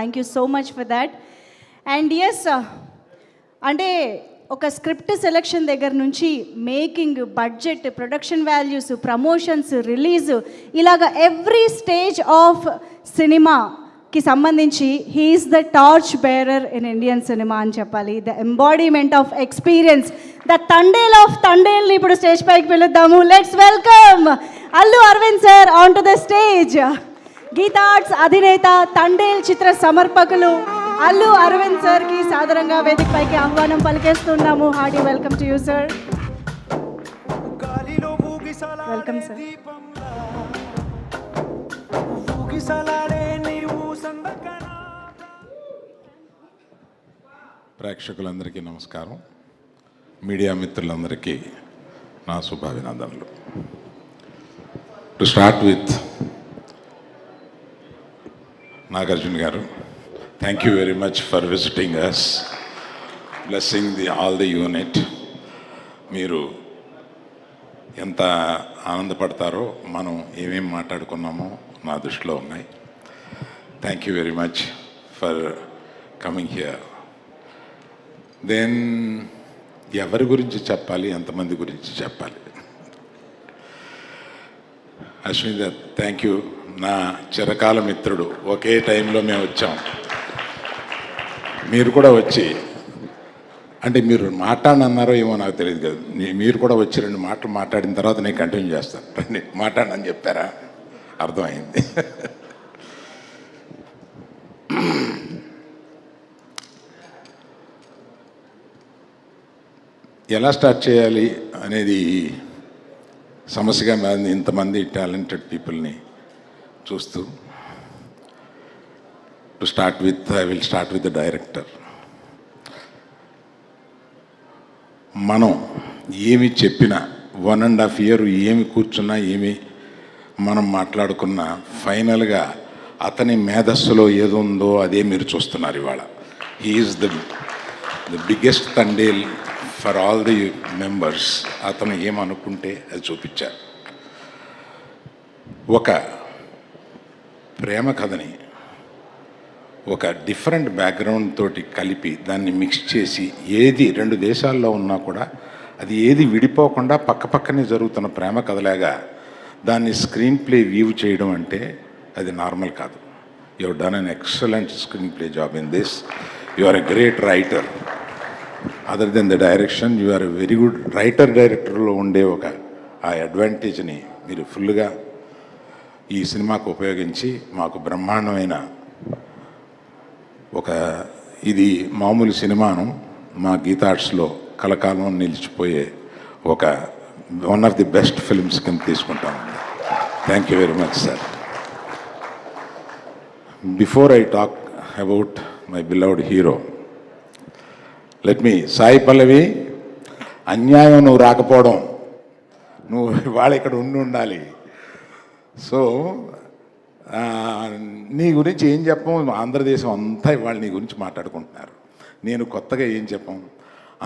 Thank you so much for that. And yes, అంటే ఒక script selection దగ్గర నుంచి making, budget, production values, promotions, release, ఇలాగ every stage of సినిమాకి సంబంధించి he is the torch bearer in Indian cinema అని చెప్పాలి. The embodiment of experience, the Thandel of తండేల్ని ఇప్పుడు స్టేజ్ పైకి పిలుద్దాము. Let's welcome Allu Aravind sir on to the stage. Geetha Arts అధినేత, తండేల్ చిత్ర సమర్పకులు అల్లు అరవింద్ సార్కి సాదరంగా వేదిక పైకి ఆహ్వానం పలికేస్తున్నాము. Hearty welcome to you sir. Welcome sir. ప్రేక్షకులందరికీ నమస్కారం, మీడియా మిత్రులందరికీ నా శుభాభినందనలు. To start with Nagarjuna garu, thank you very much for visiting us, blessing all the unit. మీరు ఎంత ఆనందపడతారో మనం ఏమేమి మాట్లాడుకున్నామో నా దృష్టిలో ఉన్నాయి. Thank you very much for coming here. Then ఎవరి గురించి చెప్పాలి, ఎంతమంది గురించి చెప్పాలి? Ashwini, thank you. నా చిరకాల మిత్రుడు, ఒకే టైంలో మేము వచ్చాం. మీరు కూడా వచ్చి, అంటే మీరు మాట్లాడనన్నారో ఏమో నాకు తెలియదు కదా, మీరు కూడా వచ్చి 2 మాటలు మాట్లాడిన తర్వాత నేను కంటిన్యూ చేస్తాను. రండి మాట్లాడనని చెప్పారా? అర్థమైంది. ఎలా స్టార్ట్ చేయాలి అనేది సమస్యగా మారింది ఇంతమంది టాలెంటెడ్ పీపుల్ని చూస్తూ. To start with, I will start with the director. మనం ఏమి చెప్పినా, 1.5 year ఏమి కూర్చున్నా, ఏమి మనం మాట్లాడుకున్నా, ఫైనల్గా అతని మేధస్సులో ఏదో ఉందో అదే మీరు చూస్తున్నారు ఇవాళ. He's the biggest Thandel for all the members. అతను ఏమనుకుంటే అది చూపించారు. ఒక ప్రేమ కథని ఒక డిఫరెంట్ బ్యాక్గ్రౌండ్ తోటి కలిపి దాన్ని మిక్స్ చేసి, ఏది 2 దేశాల్లో ఉన్నా కూడా అది ఏది విడిపోకుండా పక్కపక్కనే జరుగుతున్న ప్రేమ కథలాగా దాన్ని స్క్రీన్ ప్లే వ్యూ చేయడం అంటే అది నార్మల్ కాదు. You have done an excellent screenplay job in this. You are a great writer. Other than the direction, you are a very good writer. డైరెక్టర్లో ఉండే ఆ అడ్వాంటేజ్ని మీరు ఫుల్గా ఈ సినిమాకు ఉపయోగించి మాకు బ్రహ్మాండమైన ఇది మామూలు సినిమాను మా గీతా ఆర్ట్స్లో కలకాలం నిలిచిపోయే one of the best films కింద తీసుకుంటాం. Thank you very much sir. Before I talk about my beloved hero, let me, Sai Pallavi, అన్యాయం నువ్వు రాకపోవడం, నువ్వు ఇవాళ ఇక్కడ ఉండాలి. సో నీ గురించి ఏం చెప్పం, ఆంధ్రదేశం అంతా ఇవాళ నీ గురించి మాట్లాడుకుంటున్నారు. నేను కొత్తగా ఏం చెప్పం,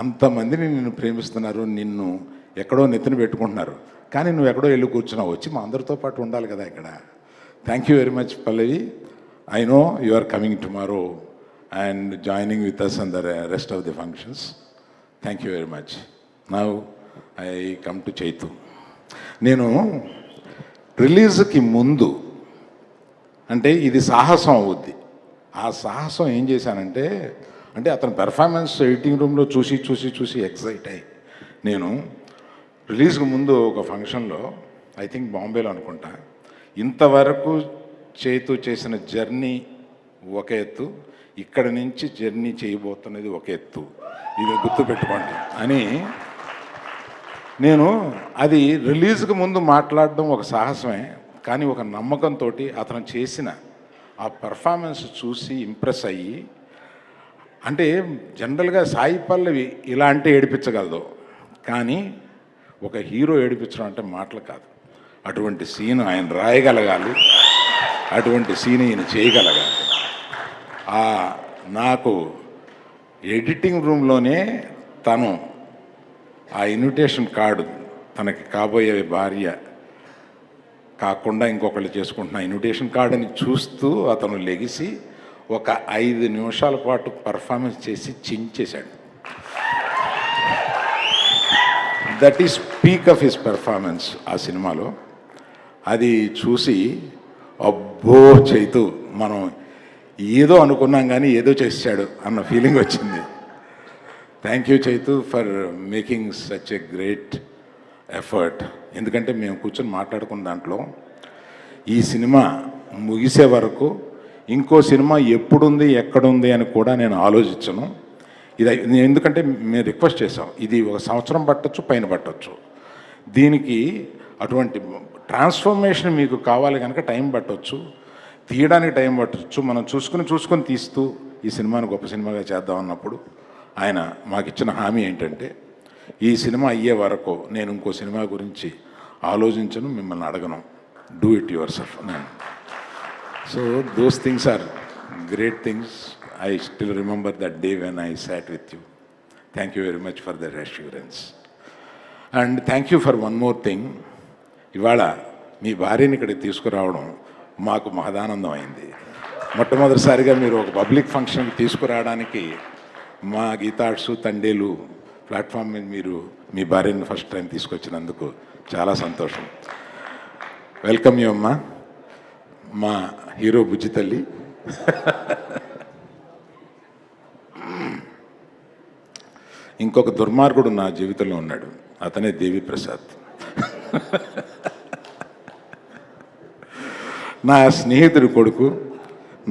అంతమందిని నిన్ను ప్రేమిస్తున్నారు, నిన్ను ఎక్కడో నెత్తిన పెట్టుకుంటున్నారు, కానీ నువ్వు ఎక్కడో వెళ్ళి కూర్చున్నావు. వచ్చి మా అందరితో పాటు ఉండాలి కదా ఇక్కడ. Thank you very much Pallavi. I know you are coming tomorrow and joining with us and the rest of the functions. Thank you very much. Now I come to Chaitu. నేను రిలీజ్కి ముందు, అంటే ఇది సాహసం అవుద్ది, ఆ సాహసం ఏం చేశానంటే, అంటే అతని పెర్ఫార్మెన్స్ ఎడిటింగ్ రూమ్లో చూసి ఎక్సైట్ అయ్యి, నేను రిలీజ్కి ముందు ఒక ఫంక్షన్లో, ఐ థింక్ బాంబేలో అనుకుంటా, ఇంతవరకు చేతు చేసిన జర్నీ ఒక ఎత్తు, ఇక్కడ నుంచి జర్నీ చేయబోతున్నది ఒక ఎత్తు, ఇది గుర్తుపెట్టుకోండి అని నేను, అది రిలీజ్కి ముందు మాట్లాడడం ఒక సాహసమే, కానీ ఒక నమ్మకంతో అతను చేసిన ఆ పెర్ఫార్మెన్స్ చూసి ఇంప్రెస్ అయ్యి, అంటే జనరల్గా సాయి పల్లవి ఇలా అంటే ఏడిపించగలదు, కానీ ఒక హీరో ఏడిపించడం అంటే మాటలు కాదు. అటువంటి సీన్ ఆయన రాయగలగాలి, అటువంటి సీన్ ఈయన చేయగలగాలి. నాకు ఎడిటింగ్ రూమ్లోనే తను ఆ ఇన్విటేషన్ కార్డు, తనకి కాబోయే భార్య కాకుండా ఇంకొకళ్ళు చేసుకుంటున్న ఇన్విటేషన్ కార్డుని చూస్తూ అతను లెగిసి ఒక 5 నిమిషాల పాటు పర్ఫార్మెన్స్ చేసి చించేశాడు. That is peak of his performance ఆ సినిమాలో. అది చూసి అబ్బో చైతు మనం ఏదో అనుకున్నాం కానీ ఏదో చేశాడు అన్న ఫీలింగ్ వచ్చింది. Thank you Chaitu for making such a great effort. ఎందుకంటే మేము కూర్చొని మాట్లాడుకున్న దాంట్లో ఈ సినిమా ముగిసే వరకు ఇంకో సినిమా ఎప్పుడుంది ఎక్కడుంది అని కూడా నేను ఆలోచించను. ఇది ఎందుకంటే మేము రిక్వెస్ట్ చేసాం, ఇది 1 సంవత్సరం పట్టొచ్చు, పైన పట్టొచ్చు. దీనికి అటువంటి ట్రాన్స్ఫర్మేషన్ మీకు కావాలి కనుక టైం పట్టొచ్చు, తీయడానికి టైం పట్టొచ్చు. మనం చూసుకొని తీస్తూ ఈ సినిమాని గొప్ప సినిమాగా చేద్దాం అన్నప్పుడు ఆయన మాకు ఇచ్చిన హామీ ఏంటంటే ఈ సినిమా అయ్యే వరకు నేను ఇంకో సినిమా గురించి ఆలోచించను, మిమ్మల్ని అడగను, do it yourself. So those things are great things. I still remember that day when I sat with you. Thank you very much for that assurance. And thank you for one more thing. ఇవాళ మీ భార్యని ఇక్కడికి తీసుకురావడం మాకు మహదానందం అయింది. మొట్టమొదటిసారిగా మీరు ఒక public ఫంక్షన్కి తీసుకురావడానికి మా గీతాడ్సు తండేలు ప్లాట్ఫామ్ మీద మీరు మీ భార్యని ఫస్ట్ టైం తీసుకొచ్చినందుకు చాలా సంతోషం. వెల్కమ్ యూ అమ్మా, మా హీరో బుజ్జి తల్లి. ఇంకొక దుర్మార్గుడు నా జీవితంలో ఉన్నాడు, అతనే దేవి ప్రసాద్. నా స్నేహితుడి కొడుకు,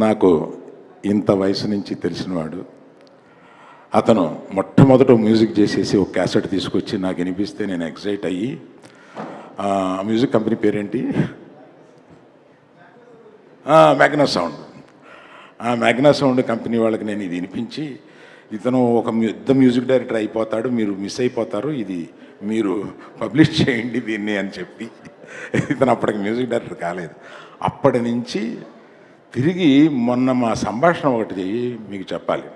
నాకు ఇంత వయసు నుంచి తెలిసినవాడు. అతను మొట్టమొదట మ్యూజిక్ చేసేసి ఒక క్యాసెట్ తీసుకొచ్చి నాకు వినిపిస్తే నేను ఎక్సైట్ అయ్యి, మ్యూజిక్ కంపెనీ పేరేంటి, మ్యాగ్నా సౌండ్. ఆ మ్యాగ్నా సౌండ్ కంపెనీ వాళ్ళకి నేను ఇది వినిపించి, ఇతను ఒక పెద్ద మ్యూజిక్ డైరెక్టర్ అయిపోతాడు, మీరు మిస్ అయిపోతారు, ఇది మీరు పబ్లిష్ చేయండి దీన్ని అని చెప్పి, ఇతను అప్పటికి మ్యూజిక్ డైరెక్టర్ కాలేదు. అప్పటి నుంచి తిరిగి మొన్న మా సంభాషణ ఒకటి మీకు చెప్పాలి.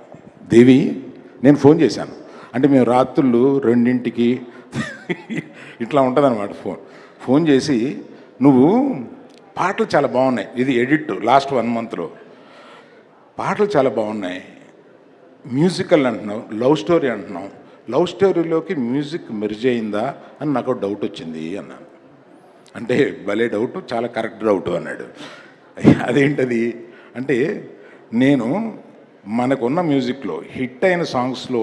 దేవి, నేను ఫోన్ చేశాను, అంటే మేము రాత్రులు 2ంటికి ఇట్లా ఉంటుందన్నమాట. ఫోన్ చేసి, నువ్వు పాటలు చాలా బాగున్నాయి, ఇది ఎడిట్ లాస్ట్ 1 మంత్లో, పాటలు చాలా బాగున్నాయి, మ్యూజికల్ అంటున్నావు, లవ్ స్టోరీ అంటున్నావు, లవ్ స్టోరీలోకి మ్యూజిక్ మెర్జ్ అయిందా అని నాకు డౌట్ వచ్చింది అన్నాను. అంటే భలే డౌట్, చాలా కరెక్ట్ డౌట్ అన్నాడు. అదేంటది అంటే, నేను మనకున్న మ్యూజిక్లో హిట్ అయిన సాంగ్స్లో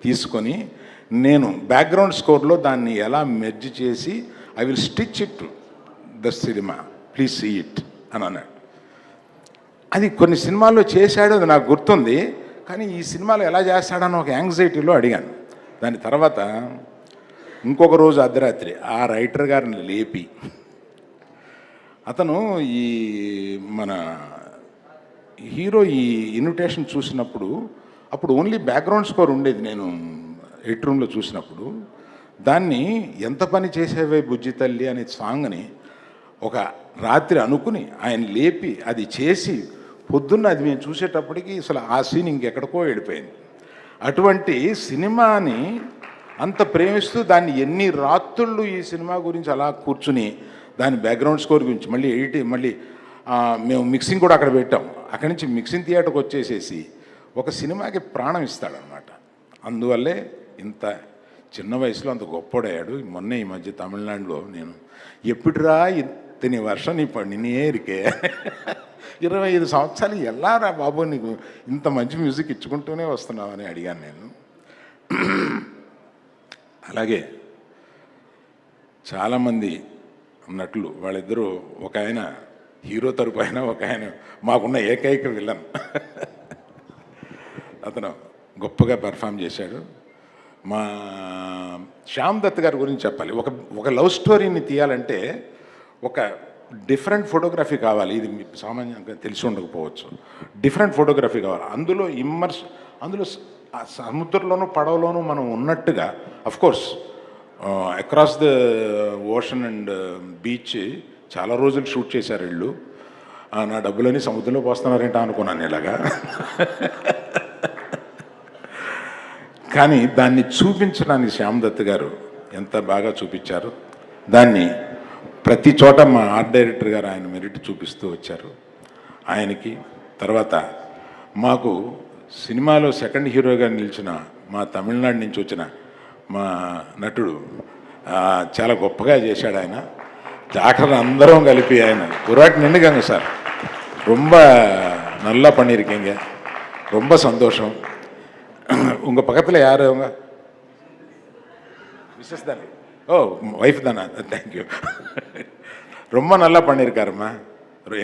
తీసుకొని నేను బ్యాక్గ్రౌండ్ స్కోర్లో దాన్ని ఎలా మెర్జ్ చేసి I will stitch it the cinema, please see it అని అన్నాడు. అది కొన్ని సినిమాల్లో చేశాడు, అది నాకు గుర్తుంది, కానీ ఈ సినిమాలో ఎలా చేస్తాడని ఒక యాంగ్జైటీలో అడిగాను. దాని తర్వాత ఇంకొక రోజు అర్ధరాత్రి ఆ రైటర్ గారిని లేపి, అతను ఈ మన హీరో ఈ ఇన్విటేషన్ చూసినప్పుడు, అప్పుడు ఓన్లీ బ్యాక్గ్రౌండ్ స్కోర్ ఉండేది, నేను ఎడిట్ రూమ్లో చూసినప్పుడు, దాన్ని ఎంత పని చేసేవే బుజ్జి తల్లి అనే సాంగ్ని ఒక రాత్రి అనుకుని ఆయన లేపి అది చేసి పొద్దున్న అది మేము చూసేటప్పటికి అసలు ఆ సీన్ ఇంకెక్కడికో వెళ్ళిపోయింది. అటువంటి సినిమాని అంత ప్రేమిస్తూ దాన్ని ఎన్ని రాత్రుళ్ళు ఈ సినిమా గురించి అలా కూర్చుని దాని బ్యాక్గ్రౌండ్ స్కోర్ గురించి మళ్ళీ ఎడిటింగ్, మళ్ళీ మేము మిక్సింగ్ కూడా అక్కడ పెట్టాం. అక్కడి నుంచి మిక్సింగ్ థియేటర్కి వచ్చేసేసి ఒక సినిమాకి ప్రాణం ఇస్తాడనమాట. అందువల్లే ఇంత చిన్న వయసులో అంత గొప్పడయ్యాడు. మొన్నే ఈ మధ్య తమిళనాడులో నేను, ఎప్పుడురా ఇతని వర్షం నీ పడినే ఇరికే, 25 సంవత్సరాలు ఎలా రా బాబు నీకు ఇంత మంచి మ్యూజిక్ ఇచ్చుకుంటూనే వస్తున్నావు అని అడిగాను నేను. అలాగే చాలామంది నటులు, వాళ్ళిద్దరూ, ఒక ఆయన హీరో తరపు అయినా, ఒక ఆయన మాకున్న ఏకైక విలన్. అతను గొప్పగా పెర్ఫామ్ చేశాడు. మా శ్యామ్ దత్ గారి గురించి చెప్పాలి. ఒక లవ్ స్టోరీని తీయాలంటే ఒక డిఫరెంట్ ఫోటోగ్రఫీ కావాలి. ఇది మీకు సామాన్యంగా తెలిసి ఉండకపోవచ్చు. డిఫరెంట్ ఫోటోగ్రఫీ కావాలి. అందులో అందులో సముద్రంలోనూ పడవలోనూ మనం ఉన్నట్టుగా, of course across the ocean and beach చాలా రోజులు షూట్ చేశారు వీళ్ళు. నా డబ్బులని సముద్రంలో పోస్తున్నారేంటా అనుకున్నాను ఇలాగా. కానీ దాన్ని చూపించడానికి శ్యామ్ దత్ గారు ఎంత బాగా చూపించారు. దాన్ని ప్రతి చోట మా ఆర్ట్ డైరెక్టర్ గారు ఆయన మెరిట్ చూపిస్తూ వచ్చారు. ఆయనకి తర్వాత మాకు సినిమాలో సెకండ్ హీరోగా నిలిచిన మా తమిళనాడు నుంచి వచ్చిన మా నటుడు చాలా గొప్పగా చేశాడు ఆయన. డాక్టర్ అందరం కలిపి ఆయన குராட் நின்றுக்காங்க சார். ரொம்ப நல்லா பண்ணியிருக்கீங்க, ரொம்ப சந்தோஷம். உங்கள் பக்கத்தில் யார் அவங்க? மிஸ்ஸஸ் தானே? ஓ ஒய்ஃப் தானே? தேங்க்யூ. ரொம்ப நல்லா பண்ணியிருக்காருமா.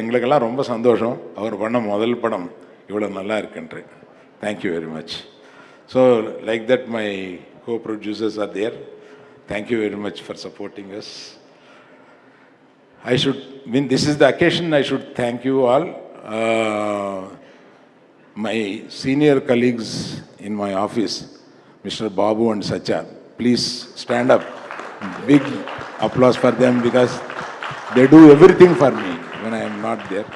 எங்களுக்கெல்லாம் ரொம்ப சந்தோஷம். அவர் பண்ண முதல் படம் இவ்வளோ நல்லா இருக்குன்ட்டு. Thank you very much. So like that my co-producers are there. Thank you very much for supporting us. I should, when this is the occasion, I should thank you all. My senior colleagues in my office, Mr. Babu and Satya, please stand up. Big applause for them because they do everything for me when I am not there.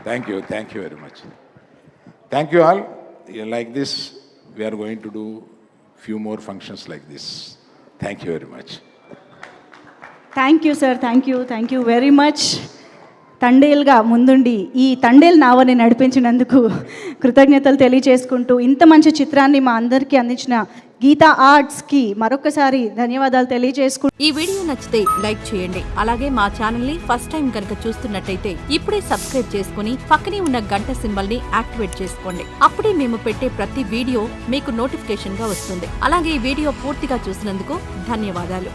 Thank you very much. Thank you all. Like this, we are going to do few more functions like this. Thank you very much. Thank you sir, thank you very much. తండేల్గా ముందుండి ఈ తండేల్ నావని నడిపించినందుకు కృతజ్ఞతలు తెలియజేసుకుంటూ ఇంత మంచి చిత్రాన్ని మా అందరికీ అందించిన గీతా ఆర్ట్స్కి మరొకసారి ధన్యవాదాలు తెలియజేసుకుంటూ, ఈ వీడియో నచ్చితే లైక్ చేయండి. అలాగే మా ఛానల్ ని ఫస్ట్ టైం కనుక చూస్తున్నట్టయితే ఇప్పుడే సబ్స్క్రైబ్ చేసుకుని పక్కనే ఉన్న గంట సింబల్ ని యాక్టివేట్ చేసుకోండి. అప్పుడే మేము పెట్టే ప్రతి వీడియో మీకు నోటిఫికేషన్ గా వస్తుంది. అలాగే ఈ వీడియో పూర్తిగా చూసినందుకు ధన్యవాదాలు.